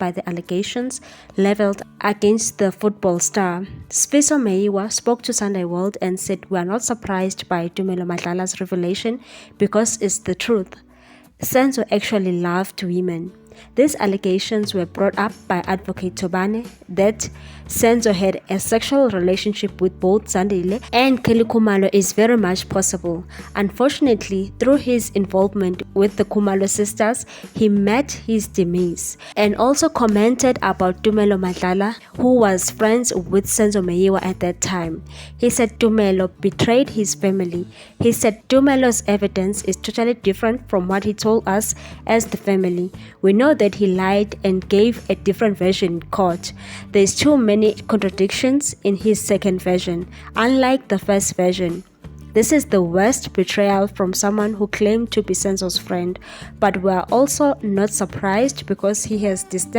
by the allegations leveled against the football star. Senzo spoke to Sunday World and said, "We are not surprised by Tumelo Madlala's revelation because it's the truth. Senzo actually loved women." These allegations were brought up by advocate Tobane that Senzo had a sexual relationship with both Zandile and Kelly Khumalo is very much possible. Unfortunately, through his involvement with the Khumalo sisters, he met his demise, and also commented about Tumelo Madlala, who was friends with Senzo at that time. He said Tumelo betrayed his family. He said Tumelo's evidence is totally different from what he told us as the family. We know that he lied and gave a different version in court. There's too many contradictions in his second version, unlike the first version. This is the worst betrayal from someone who claimed to be Senzo's friend, but we are also not surprised because he has disturbed